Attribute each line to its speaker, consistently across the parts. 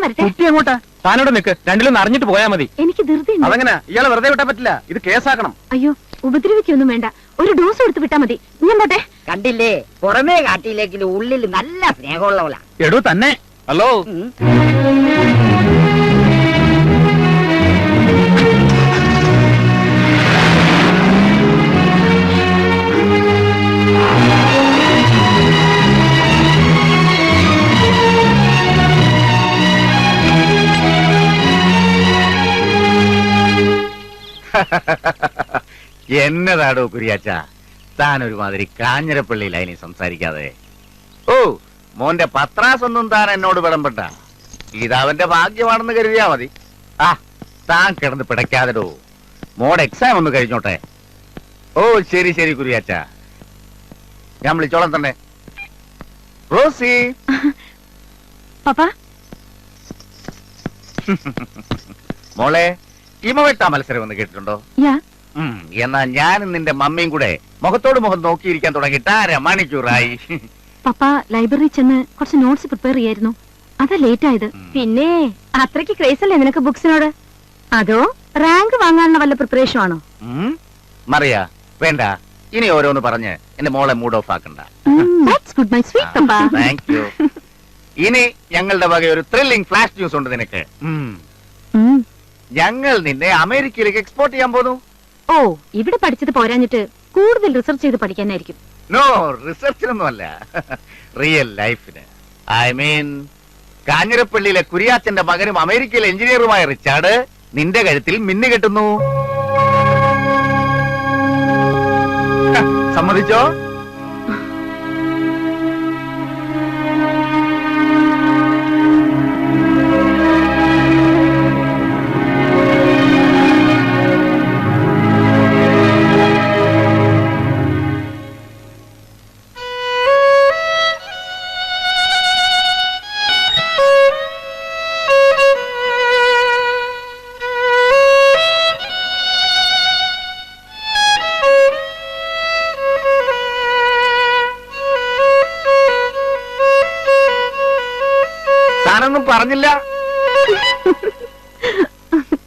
Speaker 1: വരട്ടെ.
Speaker 2: കുട്ടി എങ്ങോട്ടാ? താനോട് നിൽക്ക്, രണ്ടിലൊന്ന് അറിഞ്ഞിട്ട് പോയാ മതി.
Speaker 1: എനിക്ക് ധൃതി.
Speaker 2: അതെങ്ങനെ? ഇയാളെ വെറുതെ വിട്ടാൻ പറ്റില്ല, ഇത് കേസാക്കണം.
Speaker 1: അയ്യോ, ഉപദ്രവിക്കൊന്നും വേണ്ട, ഒരു ഡോസ് കൊടുത്ത് വിട്ടാ മതി. ഞാൻ പോട്ടെ.
Speaker 3: കണ്ടില്ലേ, പുറമേ കാട്ടിയില്ലെങ്കിലും ഉള്ളിൽ നല്ല സ്നേഹമുള്ളവളാ.
Speaker 2: എടോ തന്നെ. ഹലോ.
Speaker 4: എന്നതാടോ കുരിയാച്ച, താൻ ഒരുമാതിരി കാഞ്ഞിരപ്പള്ളിയിലായി സംസാരിക്കാതെ. ഓ, മോന്റെ പത്രാസൊന്നും താൻ എന്നോട് വിടംപെട്ട. ഇതവന്റെ ഭാഗ്യമാണെന്ന് കരുതിയാ മതി. ആ, താൻ കിടന്ന് പിടയ്ക്കാതെടോ. മോടെ എക്സാം ഒന്ന് കഴിഞ്ഞോട്ടെ. ഓ ശരി ശരി കുരിയാച്ച, ഞാൻ വിളിച്ചോളാം തന്നെ. റോസി.
Speaker 1: പാപ്പാ.
Speaker 4: മോളെ, ഇമവെട്ടാ മത്സരം ഒന്ന് കേട്ടിട്ടുണ്ടോ? എന്നാ ഞാനും നിന്റെ മമ്മിയും കൂടെ മുഖത്തോട് മുഖം നോക്കിയിരിക്കാൻ തുടങ്ങിയിട്ട് 1/2 മണിക്കൂറായി.
Speaker 1: പപ്പ ലൈബ്രറി ചെന്ന് കുറച്ച് നോട്ട്സ് പ്രിപ്പയർ ചെയ്യായിരുന്നു, അതാ ലേറ്റ് ആയത്. പിന്നെ അത്രയ്ക്ക് ക്രേസ് അല്ലേ നിനക്ക് ബുക്സിനോട്? അതോ റാങ്ക് വാങ്ങാനുള്ള വല്ല പ്രിപ്പറേഷൻ ആണോ?
Speaker 4: മറിയാ, വേണ്ട, ഇനി ഓരോന്ന് പറഞ്ഞ് എന്റെ മോളെ മൂഡ് ഓഫ് ആക്കണ്ട. Thank you. ഇനി ഞങ്ങളുടെ വക ഒരു ത്രില്ലിംഗ് ഫ്ലാഷ് ന്യൂസ് ഉണ്ട് നിനക്ക്. ഞങ്ങൾ നിന്നെ അമേരിക്കയിലേക്ക് എക്സ്പോർട്ട് ചെയ്യാൻ പോന്നു.
Speaker 1: ഓ, ഇവിടെ പഠിച്ചത് പോരാഞ്ഞിട്ട് കൂടുതൽ റിസർച്ച് ചെയ്ത് പഠിക്കാനായിരിക്കും.
Speaker 4: നോ, റിസർച്ചിനൊന്നുമല്ല, റിയൽ ലൈഫിന്. ഐ മീൻ, കാഞ്ഞിരപ്പള്ളിയിലെ കുരിയാച്ചന്റെ മകനും അമേരിക്കയിലെ എഞ്ചിനീയറുമായ റിച്ചാർഡ് നിന്റെ കഴുത്തിൽ മിന്നു കെട്ടുന്നു. സമ്മതിച്ചോ? താനൊന്നും പറഞ്ഞില്ല.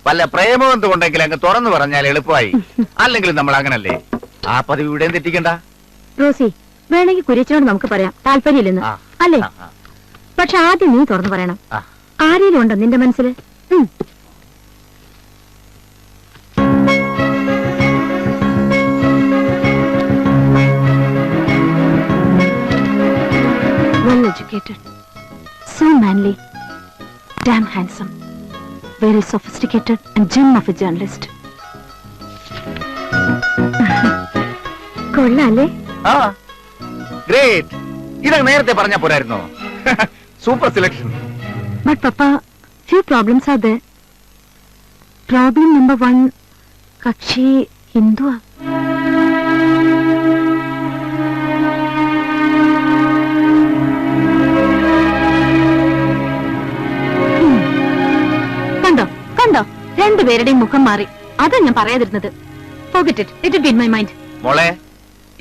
Speaker 4: വല്ല പ്രേമബന്ധമുണ്ടെങ്കിൽ അങ്ങ് തുറന്നു പറഞ്ഞാൽ എളുപ്പമായി. അല്ലെങ്കിൽ നമ്മൾ അങ്ങനല്ലേ, ആ പതിവ് ഇവിടെ തെറ്റിക്കണ്ട.
Speaker 1: റോസി, വേണമെങ്കിൽ കുര്യച്ചനോട് നമുക്ക് പറയാം താല്പര്യമില്ലെന്ന്, അല്ലേ? പക്ഷെ ആദ്യം നീ തുറന്നു പറയണം. ആരെങ്കിലും ഉണ്ടോ നിന്റെ മനസ്സിൽ? Well educated, so manly, damn handsome, very sophisticated and gem of a journalist. കൊള്ളാല്ലേ?
Speaker 4: ഗ്രേറ്റ്. ഇതൊക്കെ നേരത്തെ പറഞ്ഞാ പോരായിരുന്നോ? Super selection.
Speaker 1: But Papa, few problems are there. Problem number 1, കക്ഷി ഹിന്ദുവാ. കണ്ടോ, രണ്ടുപേരുടെയും മുഖം മാറി. അതാ ഞാൻ പറയാതിരുന്നത്. Forget it. Let it be in my mind.
Speaker 4: മോളെ,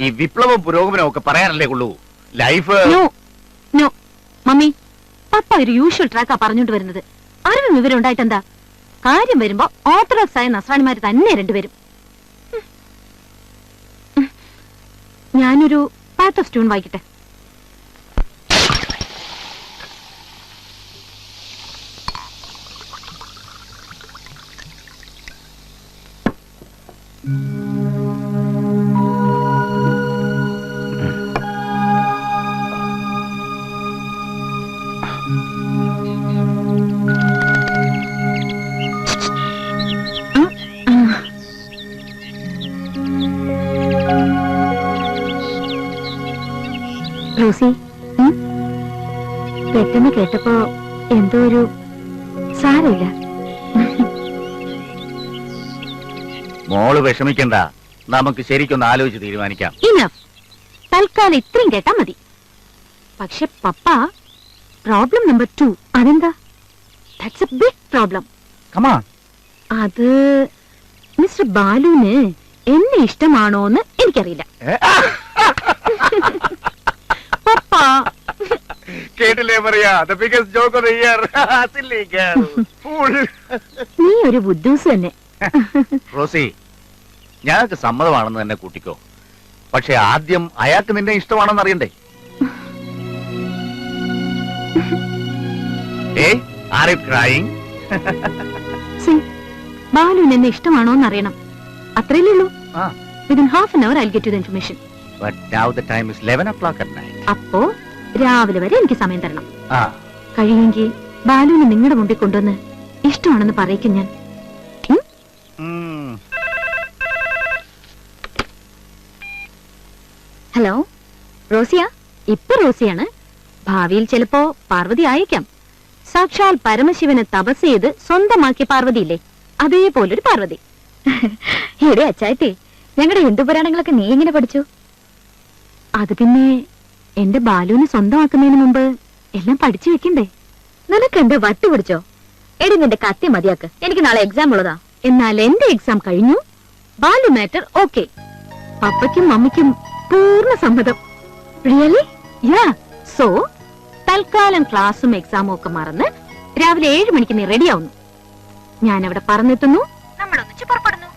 Speaker 4: ഈ വിപ്ലവവും പുരോഗമനവും ഒക്കെ പറയാനല്ലേ ഉള്ളൂ. ലൈഫ്.
Speaker 1: നോ മമ്മി, പപ്പ ഒരു യൂഷ്വൽ ട്രാക്കാ പറഞ്ഞോണ്ട് വരുന്നത്. അറിവും വിവരം ഉണ്ടായിട്ടെന്താ? കാര്യം വരുമ്പോ ഓർത്തഡോക്സ് ആയ നസ്രാണിമാര് തന്നെ രണ്ടുപേരും. ഞാനൊരു പാത്ത് ഓഫ് സ്റ്റൂൺ വായിക്കട്ടെ. റോസി, പെട്ടെന്ന് കേട്ടപ്പോ എന്തോ ഒരു സാരമില്ല.
Speaker 4: മോള് വിഷമിക്കണ്ട, നമുക്ക് ശരിക്കൊന്ന് ആലോചിച്ച് തീരുമാനിക്കാം.
Speaker 1: ഇനഫ്, തൽക്കാലം ഇത്രയും കേട്ടാ മതി. പക്ഷെ പപ്പ, പ്രോബ്ലം നമ്പർ 2, അതെന്താ? That's a big problem. അത് മിസ്റ്റർ ബാലുവിന് എന്നെ ഇഷ്ടമാണോന്ന് എനിക്കറിയില്ല. പപ്പ
Speaker 4: കേട്ടില്ലേ പറയാ the biggest joke of the year. Silly girl. Fool.
Speaker 1: നീ ഒരു ബുദ്ധൂസ് തന്നെ.
Speaker 4: റോസി, ഞങ്ങൾക്ക് സമ്മതമാണെന്ന് തന്നെ കൂട്ടിക്കോ. പക്ഷെ ആദ്യം അയാൾക്ക് നിന്നെ ഇഷ്ടമാണെന്ന് അറിയണ്ടേ? ഏയ്, are you crying?
Speaker 1: ബാലുവിന് എന്നെ ഇഷ്ടമാണോ എന്നറിയണം. അത്രയല്ലേ ഉള്ളൂ. Within half an hour I'll get you the information.
Speaker 4: But now the time is 11 o'clock at night.
Speaker 1: അപ്പോ രാവിലെ വരെ എനിക്ക് സമയം തരണം.
Speaker 4: ആ,
Speaker 1: കഴിയുമെങ്കിൽ ബാലുവിനെ നിങ്ങളുടെ മുമ്പിൽ കൊണ്ടുവന്ന് ഇഷ്ടമാണെന്ന് പറയിക്കും ഞാൻ. ഹലോ, റോസിയ? ഇപ്പൊ റോസിയാണ്. ഭാവിയിൽ ചിലപ്പോ പാർവതി ആയേക്കാം. സാക്ഷാൽ പരമശിവനെ തപസ് ചെയ്ത് സ്വന്തമാക്കിയ പാർവതിയില്ലേ, അതേപോലൊരു പാർവതി. എടേ അച്ചായത്തെ, ഞങ്ങളുടെ ഹിന്ദു പുരാണങ്ങളൊക്കെ നീ എങ്ങനെ പഠിച്ചു? അത് പിന്നെ എന്റെ ബാലുവിനെ സ്വന്തമാക്കുന്നതിന് മുമ്പ് എല്ലാം പഠിച്ചു വെക്കണ്ടേ? നിനക്ക് എന്റെ വട്ട് പിടിച്ചോ? എടി നിന്റെ കത്തി മതിയാക്ക്, എനിക്ക് നാളെ എക്സാം ഉള്ളതാ. എന്നാൽ എന്റെ എക്സാം കഴിഞ്ഞു, ബാലു മാറ്റർ ഓക്കെ. പപ്പയ്ക്കും മമ്മിക്കും പൂർണ്ണ സമ്മതം. റിയലി? യാ. സോ തൽക്കാലം ക്ലാസ്സും എക്സാമും ഒക്കെ മറന്ന് രാവിലെ 7 മണിക്ക് നീ റെഡിയാവുന്നു. ഞാൻ അവിടെ പറന്നെത്തുന്നു, നമ്മൾ ഒന്നിച്ച് പുറപ്പെടുന്നു.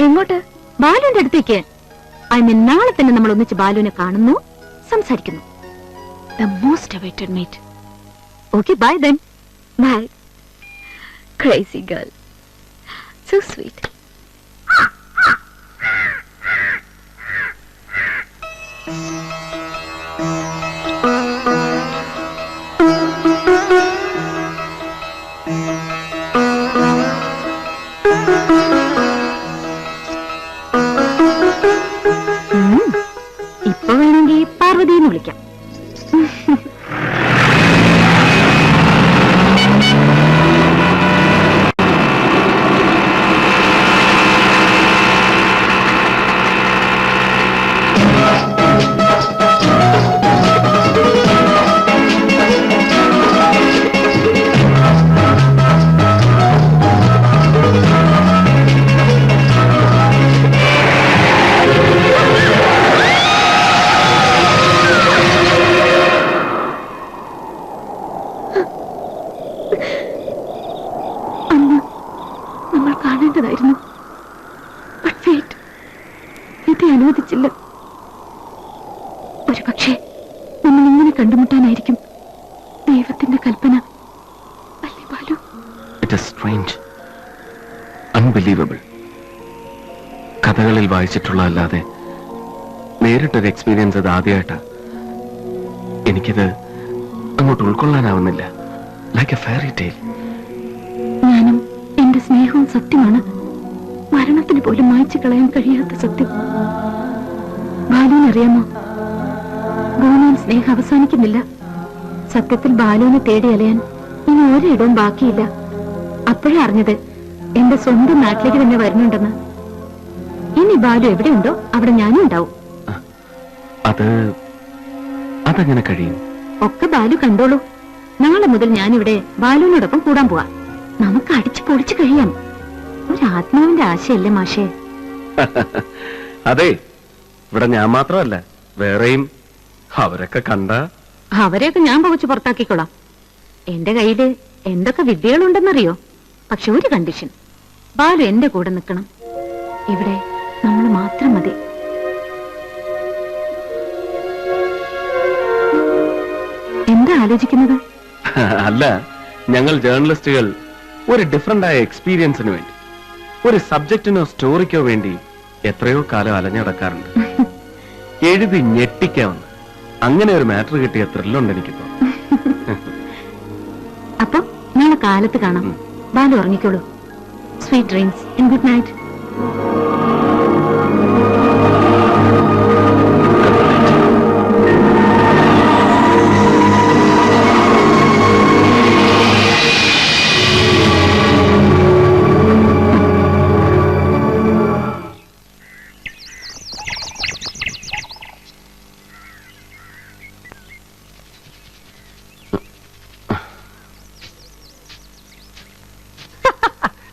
Speaker 1: എങ്ങോട്ട്? ബാലുവിന്റെ അടുത്തേക്ക്. ഐ മീൻ നാളെ തന്നെ നമ്മൾ ഒന്നിച്ച് ബാലുവിനെ കാണുന്നു, സംസാരിക്കുന്നു. The most awaited meet. Okay, bye then. Bye. Crazy girl, so sweet. ഇപ്പൊ വേണമെങ്കിൽ പാർവതിന്ന് വിളിക്കാം. കാണേണ്ടതായിരുന്നു. അനുവദിച്ചില്ല. ഒരു പക്ഷേ നമ്മൾ ഇങ്ങനെ കണ്ടുമുട്ടാനായിരിക്കും ദൈവത്തിന്റെ കൽപ്പന. അല്ലേ Balu?
Speaker 2: It is strange, unbelievable. കഥകളിൽ വായിച്ചിട്ടുള്ള അല്ലാതെ നേരിട്ടൊരു എക്സ്പീരിയൻസ് അത് ആദ്യമായിട്ടാ. എനിക്കിത് അങ്ങോട്ട് ഉൾക്കൊള്ളാനാവുന്നില്ല. Like a fairy tale.
Speaker 1: ഞാനും എന്റെ സ്നേഹവും സത്യമാണ്, മരണത്തിന് പോലും മായ്ച്ചു കളയാൻ കഴിയാത്ത സത്യം. ബാലുവിനറിയാമോ, ഭൂമിയിൽ സ്നേഹം അവസാനിക്കുന്നില്ല. സത്യത്തിൽ ബാലുവിനെ തേടി അലയാൻ ഇനി ഒരിടവും ബാക്കിയില്ല. അപ്പോഴേ അറിഞ്ഞത് എന്റെ സ്വന്തം നാട്ടിലേക്ക് തന്നെ വരുന്നുണ്ടെന്ന്. ഇനി ബാലു എവിടെയുണ്ടോ അവിടെ ഞാനും ഉണ്ടാവും.
Speaker 2: അതെങ്ങനെ കഴിയും?
Speaker 1: ഒക്കെ ബാലു കണ്ടോളൂ. നാളെ മുതൽ ഞാനിവിടെ ബാലുവിനോടൊപ്പം കൂടാൻ പോവാ. നമുക്ക് അടിച്ചു പൊളിച്ചു കഴിയാം. ഒരു ആത്മാവിന്റെ ആശയല്ലേ മാഷേ?
Speaker 2: അതെ, ഇവിടെ ഞാൻ മാത്രമല്ല, വേറെയും. അവരൊക്കെ കണ്ട
Speaker 1: അവരെയൊക്കെ ഞാൻ പകച്ചു പുറത്താക്കിക്കൊള്ളാം. എന്റെ കയ്യില് എന്തൊക്കെ വിദ്യകളുണ്ടെന്നറിയോ? പക്ഷെ ഒരു കണ്ടീഷൻ, ബാലു എന്റെ കൂടെ നിൽക്കണം. ഇവിടെ നമ്മൾ മാത്രം മതി. എന്താ ആലോചിക്കുന്നത്?
Speaker 2: അല്ല, ഞങ്ങൾ ജേർണലിസ്റ്റുകൾ ഒരു ഡിഫറന്റ് ആയ എക്സ്പീരിയൻസിന് വേണ്ടി, ഒരു സബ്ജക്റ്റിനോ സ്റ്റോറിക്കോ വേണ്ടി എത്രയോ കാലം അലഞ്ഞടക്കാറുണ്ട്. എഴുതി ഞെട്ടിക്കാവുന്ന അങ്ങനെ ഒരു മാറ്റർ കിട്ടിയ ത്രില്ലുണ്ട് എനിക്കിപ്പോ.
Speaker 1: അപ്പൊ നാളെ കാലത്ത് കാണാം. ബാലു ഉറങ്ങിക്കോളൂ. Sweet dreams and good night.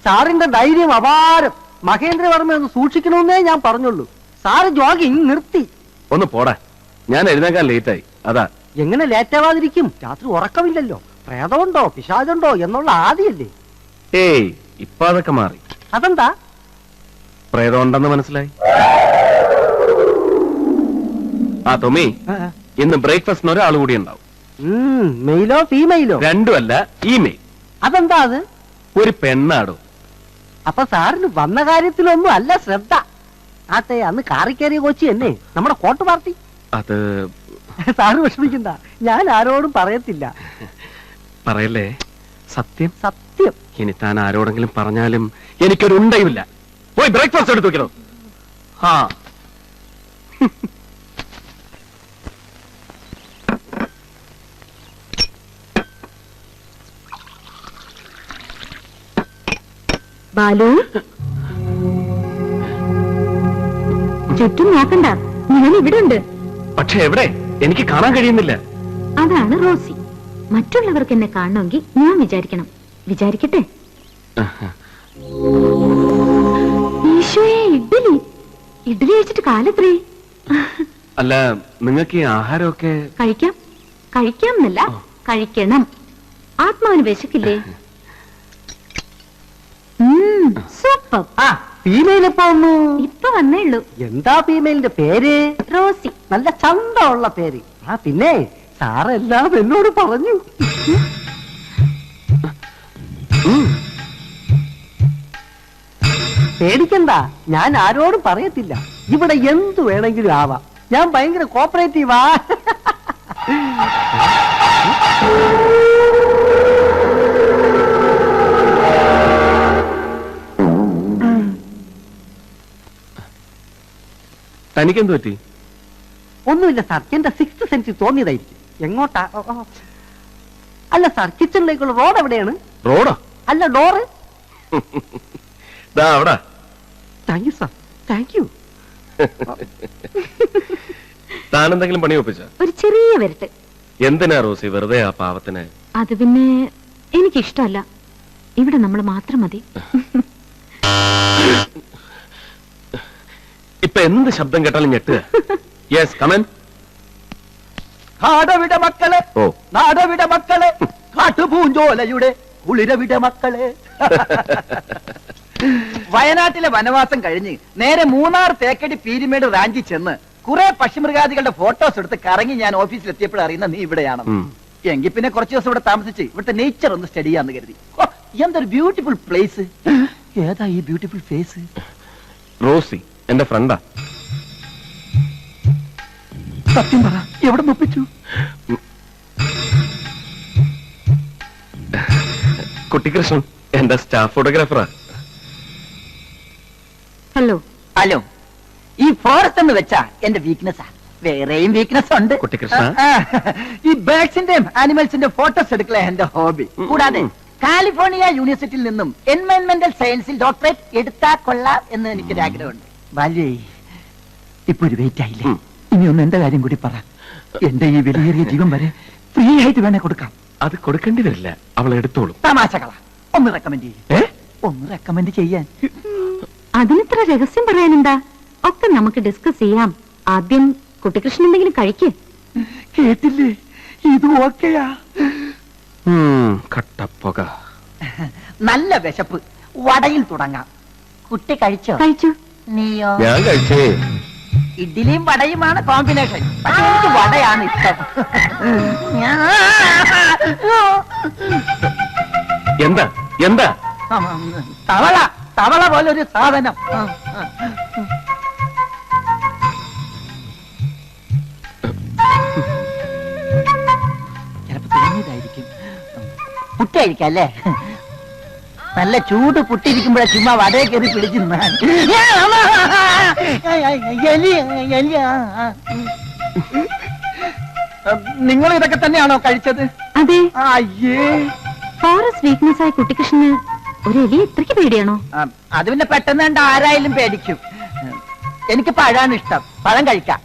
Speaker 5: സാറിന്റെ ധൈര്യം അപാരം. മഹേന്ദ്രവർമ്മ ഒന്ന് സൂക്ഷിക്കണമെന്നേ ഞാൻ പറഞ്ഞുള്ളൂ. സാറ് ജോഗിങ് നിർത്തി.
Speaker 2: ഒന്ന് പോടാ, ഞാൻ എഴുന്നേക്കാൻ ലേറ്റായി, അതാ.
Speaker 5: എങ്ങനെ ലേറ്റാവാതിരിക്കും? രാത്രി ഉറക്കമില്ലല്ലോ. പ്രേതമുണ്ടോ പിശാചുണ്ടോ എന്നുള്ള ആദ്യല്ലേ?
Speaker 2: ഏയ് ഇപ്പൊ അതൊക്കെ മാറി.
Speaker 5: അതെന്താ?
Speaker 2: പ്രേതം ഉണ്ടെന്ന് മനസ്സിലായി. ആ ടോമി, ഇന്ന് ബ്രേക്ക്ഫാസ്റ്റിന് ഒരാൾ കൂടി ഉണ്ടാവും.
Speaker 5: മെയിലോ ഫീമെയിലോ?
Speaker 2: രണ്ടുമല്ല, ഇമെയിൽ.
Speaker 5: അതെന്താ അത്?
Speaker 2: ഒരു പെണ്ണാടോ.
Speaker 5: അപ്പൊ സാറിന് വന്ന കാര്യത്തിലൊന്നും അല്ല ശ്രദ്ധ. ആട്ടെ, അന്ന് കാറി കയറിയ കൊച്ചി എന്നെ നമ്മുടെ കോട്ട് പാർട്ടി.
Speaker 2: അത്
Speaker 5: സാറ് വിഷമിക്കണ്ട, ഞാൻ ആരോടും പറയത്തില്ല.
Speaker 2: പറയല്ലേ? സത്യം
Speaker 5: സത്യം.
Speaker 2: ഇനി താൻ ആരോടെങ്കിലും പറഞ്ഞാലും എനിക്കൊരു ഉണ്ടയുമില്ല. പോയി ബ്രേക്ക്ഫാസ്റ്റ് എടുത്തു വെക്കണോ? ആ
Speaker 1: ബാലു, ചുറ്റും നോക്കണ്ട, ഞാൻ ഇവിടെ ഉണ്ട്.
Speaker 2: പക്ഷെ എവിടെ? എനിക്ക് കാണാൻ കഴിയുന്നില്ല.
Speaker 1: അതാണ് റോസി. മറ്റുള്ളവർക്ക് എന്നെ കാണണമെങ്കിൽ ഞാൻ വിചാരിക്കണം. വിചാരിക്കട്ടെ. ഈശോയെ, ഇഡ്ഡലി ഇഡ്ഡലി കഴിച്ചിട്ട് കാലത്രേ.
Speaker 2: അല്ല, നിങ്ങൾക്ക് ഈ ആഹാരമൊക്കെ
Speaker 1: കഴിക്കാം. കഴിക്കാം എന്നല്ല, കഴിക്കണം. ആത്മാവിന് വിശക്കില്ലേ? സൂപ്പർ.
Speaker 5: ആ ഫീമെയിൽ എപ്പോ വന്നു?
Speaker 1: ഇപ്പൊ വന്നേ ഉള്ളൂ.
Speaker 5: എന്താ ഫീമെയിലിന്റെ പേര്?
Speaker 1: റോസി.
Speaker 5: നല്ല ചന്തമുള്ള പേര്. ആ പിന്നെ സാറെല്ലാം എന്നോട് പറഞ്ഞു. പേടിക്കണ്ട, ഞാൻ ആരോടും പറയത്തില്ല. ഇവിടെ എന്തു വേണമെങ്കിലും ആവാം. ഞാൻ ഭയങ്കര കോപ്പറേറ്റീവാ.
Speaker 2: തനിക്കെന്ത് പറ്റി?
Speaker 5: ഒന്നുമില്ല സാർ, എന്റെ 6th സെൻസ് തോന്നിയതായിരിക്കും. എങ്ങോട്ടാ? അല്ല സാർ, കിച്ചണിലേക്കുള്ള റോഡ് എവിടെയാണ്?
Speaker 2: റോഡോ?
Speaker 5: അല്ല, door. Thank you sir, thank you.
Speaker 2: താനെന്തെങ്കിലും പണി ഒപ്പിച്ച?
Speaker 1: ഒരു ചെറിയ വരട്ട്.
Speaker 2: എന്തിനാ റോസി വെറുതെ ആ പാവത്തിന്?
Speaker 1: അത് പിന്നെ എനിക്കിഷ്ടമല്ല. ഇവിടെ നമ്മൾ മാത്രം മതി.
Speaker 2: ഇപ്പൊ എന്ത് ശബ്ദം കേട്ടാലും ഞെട്ടുക. യെസ്, കമൻ.
Speaker 5: കാടവിട മക്കളെ, നാടവിട മക്കളെ, കാട്ടുപൂഞ്ചോലയുടെ കുളിരവിട മക്കളെ.
Speaker 3: വയനാട്ടിലെ വനവാസം കഴിഞ്ഞ് നേരെ മൂന്നാർ തേക്കടി പീരിമേട് റാഞ്ചി ചെന്ന് കുറെ പക്ഷിമൃഗാദികളുടെ ഫോട്ടോസ് എടുത്ത് കറങ്ങി ഞാൻ ഓഫീസിൽ എത്തിയപ്പോഴും അറിയുന്ന നീ ഇവിടെയാണ്. എങ്കിൽ പിന്നെ കുറച്ച് ദിവസം ഇവിടെ താമസിച്ച് ഇവിടുത്തെ നേച്ചർ ഒന്ന് സ്റ്റഡി ചെയ്യാന്ന് കരുതി. എന്തൊരു ബ്യൂട്ടിഫുൾ പ്ലേസ്. ഏതാ ഈ ബ്യൂട്ടിഫുൾ ഫേസ്?
Speaker 2: റോസി എന്റെ ഫ്രണ്ടാ.
Speaker 3: സത്യം പറ, എവിടെ ഒപ്പിച്ചു?
Speaker 2: കുട്ടികൃഷ്ണൻ എന്റെ സ്റ്റാഫ് ഫോട്ടോഗ്രാഫറാ.
Speaker 1: ഹലോ.
Speaker 3: ഹലോ. ഈ ഫോറസ്റ്റ് എന്ന് വെച്ചാ എന്റെ വീക്ക്നെസ്സാ. വേറെയും വീക്ക്നെസ് ഉണ്ട്.
Speaker 2: കുട്ടികൃഷ്ണ,
Speaker 3: ഈ ബേർഡ്സിന്റെയും ആനിമൽസിന്റെ ഫോട്ടോസ് എടുക്കല എന്റെ ഹോബി. കൂടാതെ കാലിഫോർണിയ യൂണിവേഴ്സിറ്റിയിൽ നിന്നും എൻവയൺമെന്റൽ സയൻസിൽ ഡോക്ടറേറ്റ് എടുത്താ കൊള്ളാം എന്ന് എനിക്കൊരു ആഗ്രഹമുണ്ട്. ബാല്യേ, ഇപ്പൊ ഒരു വെയിറ്റ് ആയില്ലേ? ഇനി ഒന്ന് എന്റെ കാര്യം കൂടി പറ. എന്റെ ഈ വിലയേറിയ ജീവൻ വരെ ഫ്രീ ആയിട്ട് വേണേ കൊടുക്കാം.
Speaker 2: അത് കൊടുക്കേണ്ടി വരില്ല, അവൾ എടുത്തോളും.
Speaker 3: തമാശകളാ. ഒന്ന് റെക്കമെൻഡ് ചെയ്യേ. ഒന്ന് റെക്കമെൻഡ് ചെയ്യാൻ.
Speaker 1: അതിനിത്ര രഹസ്യം പറയാനെന്താ? ഒക്കെ നമുക്ക് ഡിസ്കസ് ചെയ്യാം. ആദ്യം കുട്ടികൃഷ്ണൻ എന്തെങ്കിലും കഴിക്കേ.
Speaker 3: കേട്ടില്ലേ? ഇത് ഓക്കെയാ.
Speaker 2: കട്ടപ്പുക.
Speaker 3: നല്ല വിശപ്പ്. വടയിൽ തുടങ്ങാം. കുട്ടി കഴിച്ചോ?
Speaker 1: കഴിച്ചു.
Speaker 3: നീയോ?
Speaker 2: ഞാൻ കഴിച്ചേ.
Speaker 3: ഇഡ്ഡലിയും വടയുമാണ് കോമ്പിനേഷൻ. പക്ഷെ എനിക്ക് വടയാണ് ഇഷ്ടം.
Speaker 2: എന്താ എന്താ?
Speaker 3: തവള. തവള പോലൊരു സാധനം. ചിലപ്പോ തിരിഞ്ഞതായിരിക്കും. പുട്ട് കഴിക്കല്ലേ? നല്ല ചൂട് പുട്ടിരിക്കുമ്പോഴേ ചുമ്മാ വടയെ കയറി പിടിച്ചു. നിങ്ങൾ ഇതൊക്കെ തന്നെയാണോ കഴിച്ചത്?
Speaker 1: അതെ.
Speaker 3: അയ്യേ,
Speaker 1: ഫോറസ്റ്റ് വീക്ക്നെസ് ആയ കുട്ടികൃഷ്ണന് ഒരു എലി ഇത്രയ്ക്ക് പേടിയാണോ?
Speaker 3: അത് പിന്നെ പെട്ടെന്ന് കണ്ട ആരായാലും പേടിക്കും. എനിക്ക് പഴമാണ് ഇഷ്ടം. പഴം കഴിക്കാം.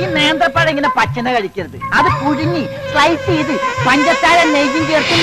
Speaker 3: ഈ നേന്ത്രപ്പഴം ഇങ്ങനെ പച്ചന കഴിക്കരുത്. അത് പുഴുങ്ങി സ്ലൈസ് ചെയ്ത് പഞ്ചസാര നെയ്യും ചേർത്ത്